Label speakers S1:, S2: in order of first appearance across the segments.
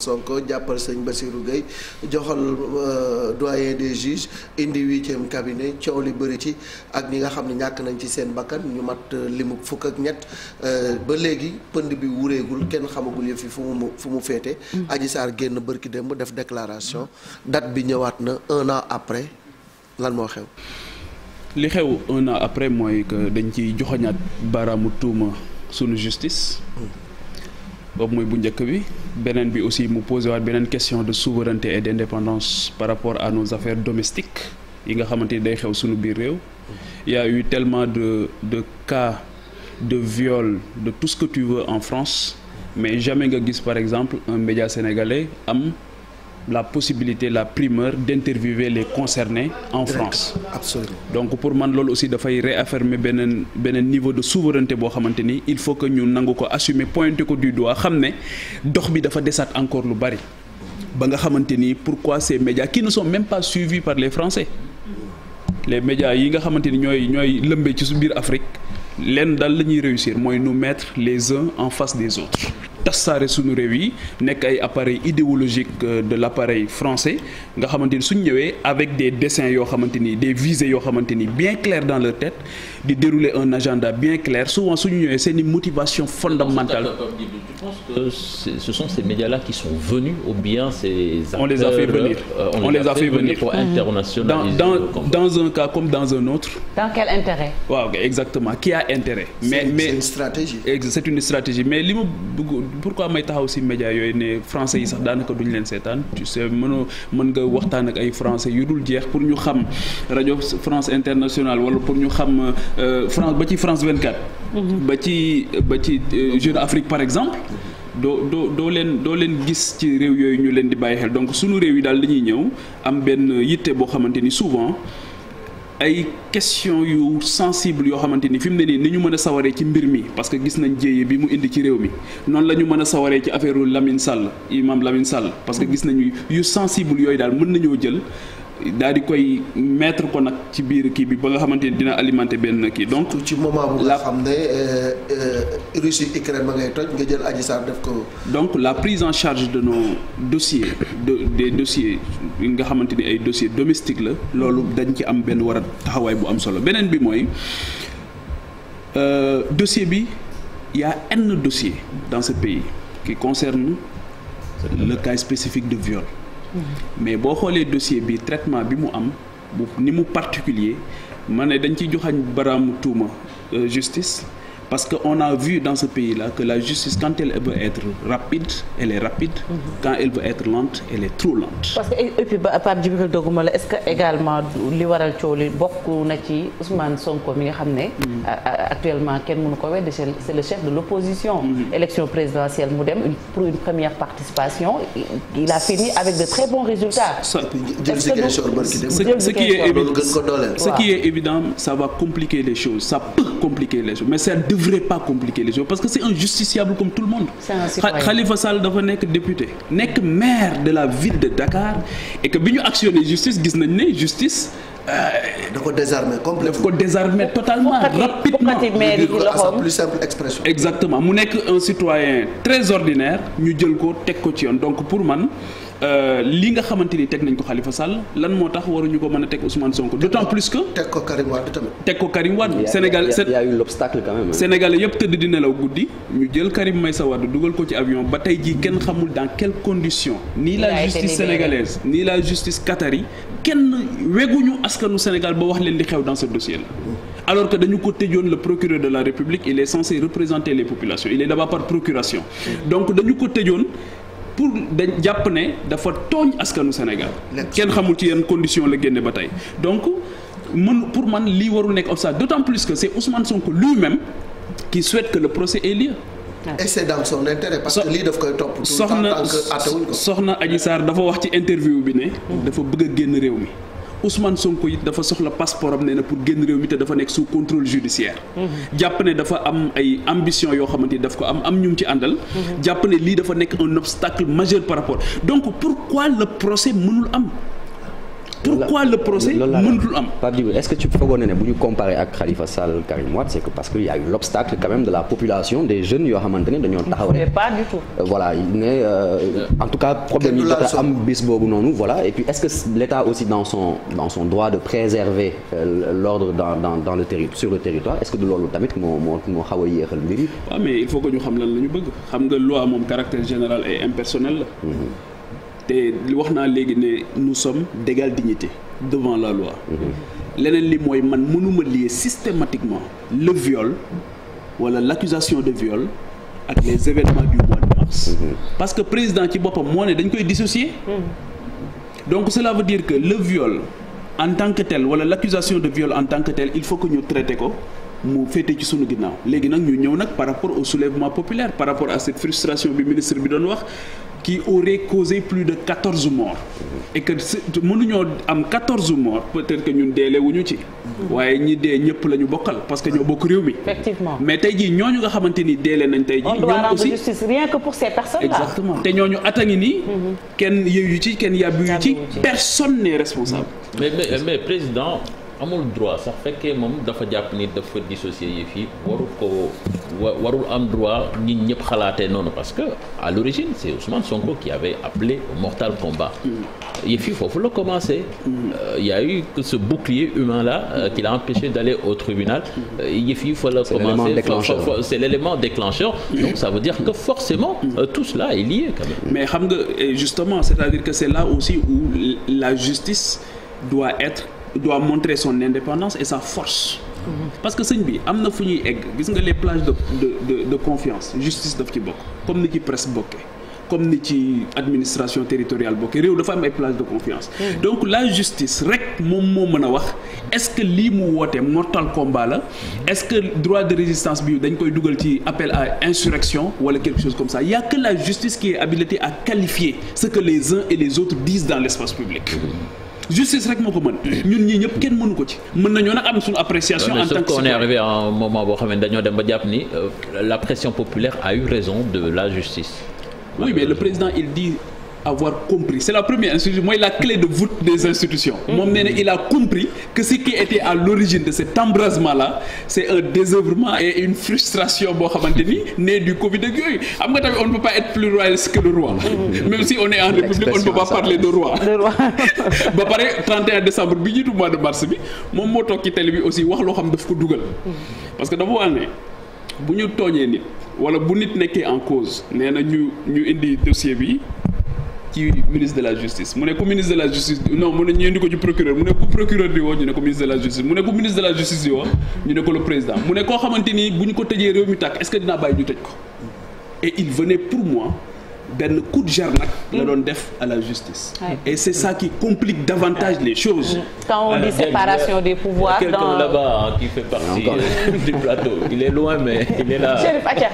S1: Sonko jàppal sëñ Bassirou Gueye joxal doyen des juges indi 8e cabinet coow li bëri ci ak ñi nga xam ne ñàkk nañ ci seen bakkan ñu mat limu fukk ak ñett ba léegi pënd bi wureegul kenn xamagul yëf yi fu mu féete. Adji Sarr génn bërki démb def déclaration date bi ñëwaat na 1 an après lan moo xew.
S2: li xew 1 an après mooy que dañ ciy joxoñaat baaraamu tuuma sunu justice. boobu mooy bu njëkk bi beneen bi aussi mu posé waat beneen question de souveraineté et d'indépendance par rapport à nos affaires domestiques yi nga xamante ni day xew suñu biir réew. Il y a eu tellement de cas de viol de tout ce que tu veux en France mais jamais nga gis par exemple un média sénégalais am la possibilité, la primeur d'interviewer les concernés en France.
S1: Absolument.
S2: Donc pour man loolu aussi dafay réaffirmer beneen niveau de souveraineté boo xamante ni il faut que ñu nangu ko assumer pointer ko du doigt xam ne dox bi dafa desaat encore lu bari ba nga xamante ni pourquoi ces médias qui ne sont même pas suivis par les Français les médias yi nga xamante ni ñooy lëmbee ci su biir Afrique lenn daal la ñuy réussir mooy nous mettre les uns en face des autres. tassaare suñu réew yi nekk ay appareil idéologique de l'appareil français nga xamante ni suñ ñëwee avec des dessins yoo xamante ni des visées yoo xamante ni bien claires dans leur tête di dérouler un agenda bien clair souvent suñu ñëwee seeni motivation fondamentale.
S3: Tu penses que ce sont ces médias-là qui sont venus ou bien ces acteurs,
S2: on les a fait venir. On les a fait venir
S3: pour internationaliser
S2: dans un cas comme dans un autre.
S4: Dans quel intérêt?
S2: Waaw exactement qui a intérêt. mais
S1: c'est une stratégie.
S2: C'est une stratégie mais li ma bëgg pourquoi may taxaw ci médias yooyu ne français yi sax daanaka duñu leen seetaan tu sais mën nga waxtaan ak ay français yu dul jeex pour ñu xam rajo France Internationale wala pour ñu xam France ba ci France 24. ba ci Jeune Afrique par exemple. doo leen gis ci réew yooyu ñu leen di bàyyi xel donc sunu réew yi daal dañuy ñëw am benn yitte boo xamante ni souvent. ay question yu sensible yoo xamante ni fi mu ne nii ni ñu mën a sawaree ci mbir mi parce que gis nañ jéeye bi mu indi ci réew mi noonu la ñu mën a sawaree ci affaire Lamine Sall imam Lamine Sall parce que gis nañu yu sensible yooyu daal mën nañoo jël daal di koy mettre ko nag ci biir kii bi ba nga xamante ni dina alimenter benn kii donc.
S1: ci moment bu nga xam ne Russie Ukraine ma ngay toj nga jël Adji Sarr def ko.
S2: donc la prise en charge de nos dossiers des dossiers yi nga xamante ni ay dossiers domestiques la loolu dañ ci am benn war a taxawaay bu am solo beneen bi mooy dossier bi y a un dossier dans ce pays qui concerne le cas spécifique de viol. mais boo xoolee dossier bi traitement bi mu am ni mu particulier ma ne dañ ciy joxañ baraamu tuuma justice parce que on a vu dans ce pays-là que la justice quand elle veut être rapide elle est rapide. Quand elle veut être lente elle est trop lente.
S4: parce que et puis Pape Djibril Doguma la est-ce que également li waral coow li bokk na ci Ousmane Sonko mi nga xam ne. actuellement kenn mënu ko weddi c'est le chef de l'opposition. élection présidentielle mu dem pour une première participation il a fini avec de très bons résultats.
S2: ce qui est évident ça va compliquer les choses ça peut compliquer les choses mais ça devrait pas compliquer les choses parce que c'est un justiciable comme tout le monde. Khalifa Sall dafa nekk député nekk maire de la ville de Dakar et que bi ñu actionné justice gis nañ ne justice.
S1: da ko désarmer complètement.
S2: daf ko désarmer totalement rapidement
S1: à sa plus simple expression.
S2: exactement mu nekk un citoyen très ordinaire ñu jël ko teg ko ci yoon donc pour man. li nga xamante ni teg nañ ko Khalifa Sall lan moo tax waruñu ko mën a teg Ousmane Sonko d'autant plus que.
S1: teg ko Karim Wade tamit.
S2: teg ko Karim Wade. Sénégal
S5: il y a eu l'obstacle quand même.
S2: Sénégalais yëpp tëdd di nelaw guddi ñu jël Karim Meïssa Wade dugal ko ci avion ba tey jii kenn xamul dans quelles conditions. ni la justice sénégalaise ni la justice qatari kenn weguñu askanu Sénégal ba wax leen li xew dans ce dossier là. alors que dañu ko tëjoon le procureur de la République il est censé représenter les populations il est là-bas par procuration. donc dañu ko tëjoon. pour dañ jàpp ne dafa tooñ askanu Sénégal kenn xamul ci yenn condition la génne ba tey donc pour man lii warul nekk obstacle d'autant plus que c'est Ousmane Sonko lui-même qui souhaite que le procès ait lieu.
S1: et c'est dans son intérêt parce que lii daf koy topp.
S2: soxna Adji Sarr dafa wax ci interview bi ne. dafa bëgg a génn réew mi. Ousmane Sonko it dafa soxla passeport am nee na pour génn réew mi te dafa nekk sous contrôle judiciaire. jàpp ne dafa am ay ambition yoo xamante ni daf ko am ñu ci àndal. jàpp ne lii dafa nekk un obstacle majeur par rapport donc pourquoi le procès mënul am. pourquoi le procès mënutul am.
S5: Pape Djibril, est-ce que tu foogoon ne bu ñu comparer ak Khalifa Sall Karim Wade c'est que parce que il y a eu l'obstacle quand même de la population des jeunes yoo xamante ne dañoo taxaw rek.
S4: mais pas du tout.
S5: voilà mais en tout cas problème yi jot a am bis boobu noonu voilà et puis est-ce que l'État aussi dans son droit de préserver l'ordre dans le sur le territoire est-ce que du loolu tamit moo xaw a yéexal mbir yi.
S2: waaw mais il faut que ñu xam lan la ñu bëgg xam nga loi moom caractère général et impersonnel la. te wax naa léegi ne nous sommes d'égale dignité devant la loi. leneen li mooy man mënuma lier systématiquement le viol wala l'accusation de viol ak les événements du mois de mars. parce que président ci boppam moo ne dañ koy dissocier. donc cela veut dire que le viol en tant que tel wala l'accusation de viol en tant que tel il faut que ñu traiter ko mu féete ci sunu ginnaaw léegi nag ñu ñëw nag par rapport au soulèvement populaire par rapport à cette frustration bi ministre bi doon wax qui aurait causé plus de 14 morts et que mënuñoo am 14 morts peut-être que ñun deele wuñu ci waaye ñi dee ñëpp la ñu bokkal parce que ñoo bokk réew mi.
S4: Effectivement.
S2: mais tey jii ñooñu nga xamante ni deele nañ tey jii.
S4: on doit rendre justice rien que pour ces personnes-là.
S2: exactement te ñooñu at a ngi nii. kenn yëyu ci kenn yàbbuyu ci personne n'est responsable.
S3: mais président amul droit sax fekkee moom dafa jàpp ni dafa dissocier yi fii warul am droit nit ñëpp xalaatee noonu parce que à l'origine c'est Ousmane Sonko qui avait appelé au mortal combat. yëf yi foofu la commencé. Il y a eu que ce bouclier humain là qui l'a empêché d'aller au tribunal. yëf yi fa la commencé c'est l'élément déclencheur. donc ça veut dire que forcément tout cela est lié quand même.
S2: mais xam nga justement c'est-à-dire que c'est là aussi où la justice doit montrer son indépendance et sa force. parce que sëñ bi am na fu ñuy egg gis nga les plages de confiance justice daf ci bokk comme ni ci presse bokkee comme ni ci administration territoriale bokkee réew dafa am ay plages de confiance. donc la justice rek moom moo mën a wax est-ce que lii mu woote mortal combat la est-ce que droit de résistance bi dañ koy dugal ci appel à insurrection wala quelque chose comme ça il y a que la justice qui est habilitée à qualifier ce que les uns et les autres disent dans l'espace public. justice rek moo ko mën ñun ñii ñëpp kenn mënu ko ci mën nañoo nag am suñu appréciation en tant que
S3: on est arrivé à un moment boo xam ne dañoo dem ba jàpp ni la pression populaire a eu raison de la justice.
S2: oui mais le président il dit avoir compris c'est la première institution mooy la clé de voûte des institutions. moom nee na il a compris que ce qui était à l'origine de cet embrasement là c'est un désœuvrement et une frustration boo xamante ni né du Covid ak yooyu xam nga tamit on ne peut pas être plus royaliste que le roi. même si on est en république on ne peut pas parler de roi. ba pare 31 décembre bi jiitu mois de mars bi moom moo toog ci télé bi aussi wax loo xam daf ko dugal. parce que dafa wax ne bu ñu tooñee nit wala bu nit nekkee en cause nee na ñu indi dossier bi. ci ministre de la justice mu ne ko ministre de la justice non mu ne ñu indi ko ci procureur mu ne ko procureur di woo ñu ne ko ministre de la justice mu ne ko ministre de la justice di woo ñu ne ko le président mu ne koo xamante ni bu ñu ko tëjee réew mi tàkk est-ce que dinaa bàyyi ñu tëj ko et il venait pour moi benn coup de jarnac la doon def à la justice. Et c'est ça qui complique davantage les choses.
S4: Quand on dit séparation des pouvoirs
S3: quelqu'un là-bas qui fait partie du plateau il est loin mais il est là.
S4: Chérif Atia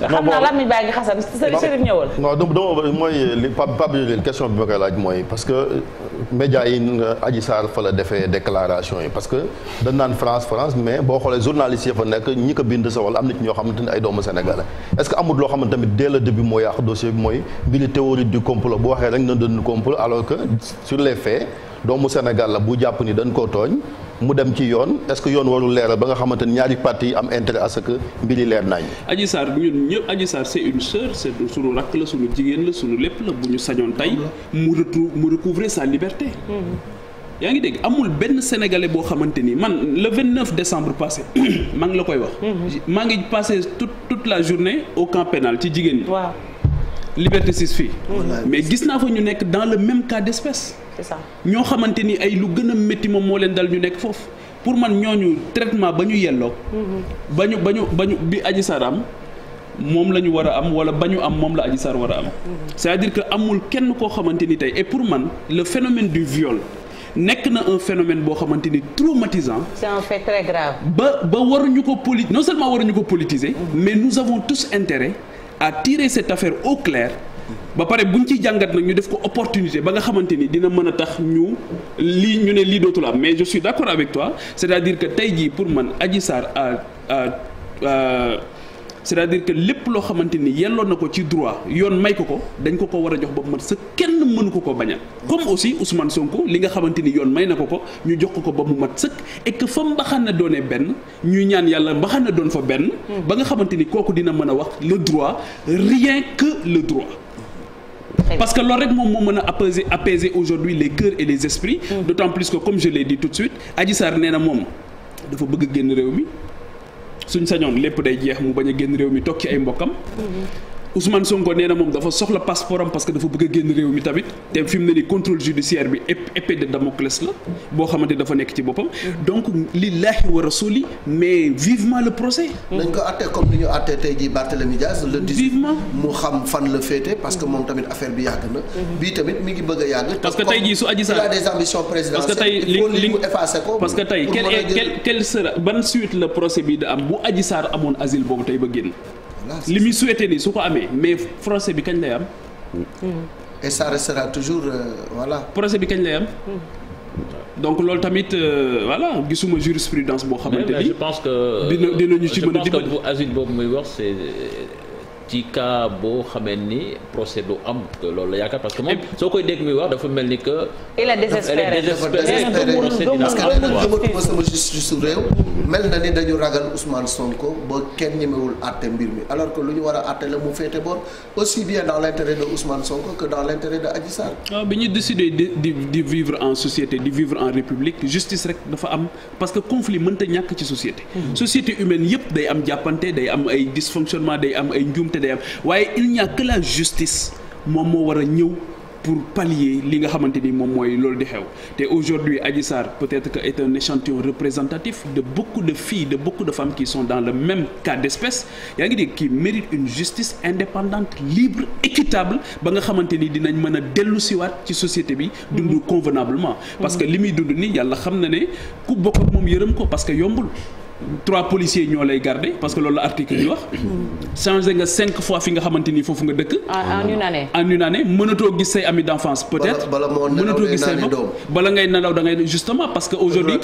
S4: xam naa lan mi baa ngi xasan Chérif ñëwal.
S6: non dama mooy li Pape question bi ma koy laaj mooy parce que médias yi Adji Sarr fa la defee déclaration yi parce que dañ naan France mais boo xoolee journalistes yi fa nekk ñi ko bind sa wala am na ci ñoo xamante ne ay doomu Sénégalais est-ce que amul loo xamante tamit dès le début moo yàq dossier bi mooy mbiri théorie du complot bu waxee rek na doon complot alors que sur les faits doomu Sénégal la bu jàpp ni dañ koo tooñ mu dem ci yoon est-ce que yoon warul leeral ba nga xamante ni ñaari parties yi am intérêt à ce que mbiri leer nañ.
S2: Adji Sarr ñun ñëpp Adji Sarr c'est une sœur c'est sunu rakk la sunu jigéen la sunu lépp la bu ñu sañoon tey mu recouvrer sa liberté. yaa ngi dégg amul benn sénégalais boo xamante ni man le 29 décembre passé maa ngi la koy wax. maa ngi passé toute la journée au camp pénal ci jigéen ñi.
S4: waaw.
S2: Liberté 6 fii mais gis naa fa ñu nekk dans le même cas d'espèce.
S4: C'est ça.
S2: ñoo xamante ni ay lu gën a métti moom moo leen dal ñu nekk foofu pour man ñooñu traitement ba ñu yelloo. ba ñu bi Adji Sarr am moom la ñu war a am wala ba ñu am moom la Adji Sarr war a am. c'est-à-dire que amul kenn koo xamante ni tey et pour man le phénomène du viol nekk na un phénomène boo xamante ni traumatisant.
S4: C'est un fait très grave.
S2: ba waruñu ko non seulement waruñu ko politiser. mais nous avons tous intérêt à tirer cette affaire au clair. ba pare buñ ciy jàngat nag ñu def ko opportunité ba nga xamante ni dina mën a tax ñu ne lii dootul am mais je suis d'accord avec toi c'est-à-dire que tey jii pour man Adji Sarr c'est-à-dire que lépp loo xamante ni yelloon na ko ci droit yoon may ko dañ ko war a jox ba mat sa kenn mënu ko bañal comme aussi Ousmane Sonko li nga xamante ni yoon may na ko ñu jox ko ba mu mat sëkk et que fa mbaxana doonee benn ñuy ñaan yàlla mbaxana doon fa benn ba nga xamante ni kooku dina mën a wax le droit rien que le droit. Parce que loolu rek moom moo mën a apaiser aujourd'hui les cœurs et les esprits. D'autant plus que comme je l'ai dit tout de suite Adji Sarr nee na moom dafa bëgg a génn réew mi suñ sañoon lépp day jeex mu bañ a génn réew mi toog ci ay mbokkam. Ousmane Sonko nee na moom dafa soxla passeport am parce que dafa bëgg a génn réew mi tamit te fi mu ne nii contrôle judiciaire bi épée de Damoclès la boo xamante dafa nekk ci boppam. donc lillahi wa rasuli mais vivement le procès.
S1: nañ ko àtte comme ni ñu àtte tey jii Barthélémy Diaz le 18
S2: vivement
S1: mu xam fan la féete parce que moom tamit affaire bi yàgg na. bii tamit mi ngi bëgg a yàgg.
S2: parce que tey jii su Adji Sarr
S1: il a des ambitions présidentielles.
S2: parce que tey
S1: li mu effacé ko.
S2: parce que tey quel sera ban suite la procès bi da am bu Adji Sarr amoon asile boobu tey ba génn. li muy souhaité nii su ko amee mais procès bi kañ lay am.
S1: et ça restera toujours voilà.
S2: procès bi kañ lay am. donc loolu tamit voilà gisuma jurisprudence boo xamante ni.
S3: je pense que
S2: dinañu ci mën a dimbali.
S3: je pense que bu asile boobu muy wax c'est ci cas boo xamee ni procès du am que loolu la yaakaar parce que moom soo koy dégg muy wax dafa mel ni que.
S4: il est désespéré
S1: parce que nee na gëmatuma sama justice su réew. mel na ni dañu ragal Ousmane Sonko ba kenn ñemewul àtte mbir mi alors que lu ñu war a àtte la mu féete boor aussi bien dans l'intérêt de Ousmane Sonko que dans l'intérêt de Adji Sarr.
S2: waaw bi ñu décidé di vivre en société di vivre en république justice rek dafa am parce que conflit mënta ñàkk ci société. société humaine yëpp day am jàppante day am ay dysfonctionnement day am ay njuumte day am waaye il n'y a que la justice moom moo war a ñëw. pour pallier li nga xamante ni moom mooy loolu di xew te aujourd'hui Adji Sarr peut-être que est un échantillon représentatif de beaucoup de filles de beaucoup de femmes qui sont dans le même cas d'espèce yaa ngi dégg qui méritent une justice indépendante libre équitable ba nga xamante ni dinañ mën a dellu siwaat ci société bi dund convenablement parce que li muy dund ni yàlla xam na ne ku bokk ak moom yërëm ko parce que yombul 3 policiers ñoo lay garder parce que loolu la article yi wax. changé nga 5 fois fi nga xamante ni foofu nga dëkk. en une année mënatoo gis say amis d'enfance peut-être. mënatoo gis say bopp bala ngay nelaw da ngay justement parce que aujourd'hui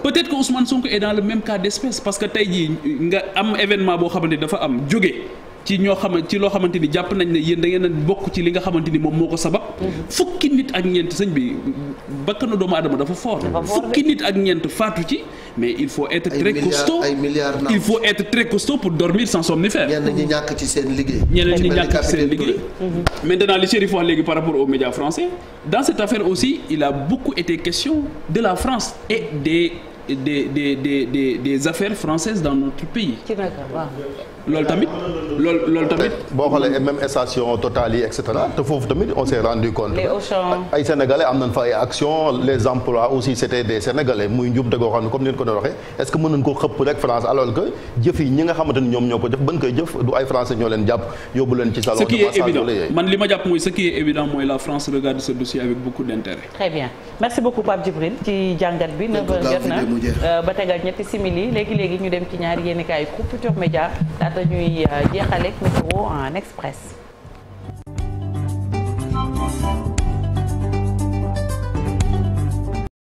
S2: peut-être que Ousmane Sonko est dans le même cas d'espèce parce que tey jii nga am événement boo xamante ni dafa am jóge ci loo xamante ni jàpp nañ ne yéen da ngeen a bokk ci li nga xamante ni moom moo ko sabab. fukki nit ak ñeent sëñ bi bakkanu doomu aadama dafa fort. fukki nit ak ñeent faatu ci mais il faut être très costaud il faut être très costaud pour dormir sans somnifère.
S1: ñenn ñi ñàkk ci seen liggéey.
S2: Maintenant li Chérif wax léegi par rapport aux médias français dans cette affaire aussi il a beaucoup été question de la France et des affaires françaises dans notre pays. loolu tamit.
S6: boo xoolee même station Total yi et cetera te foofu tamit on s'est rendu compte. ay sénégalais am nañ fa ay actions les emplois aussi c'était des sénégalais muy njubte goo xam ne comme ni ñu ko doon waxee est-ce que mën nañ koo xëpp rek France alors que jëf yi ñi nga xamante ni ñoom ñoo ko jëf ban koy jëf du ay français ñoo leen jàpp yóbbu leen ci salon de massage.
S2: ce qui est évident man li ma jàpp mooy ce qui est évident mooy la France regarde ce dossier avec beaucoup d'intérêt.
S4: Très bien merci beaucoup Pape Djibril ci jàngat bi. 9h jot na ba tegal ñetti simili léegi ñu dem ci ñaari yéenekaay Groupe Futurs Médias laata ñuy jeexaleeg météo en express.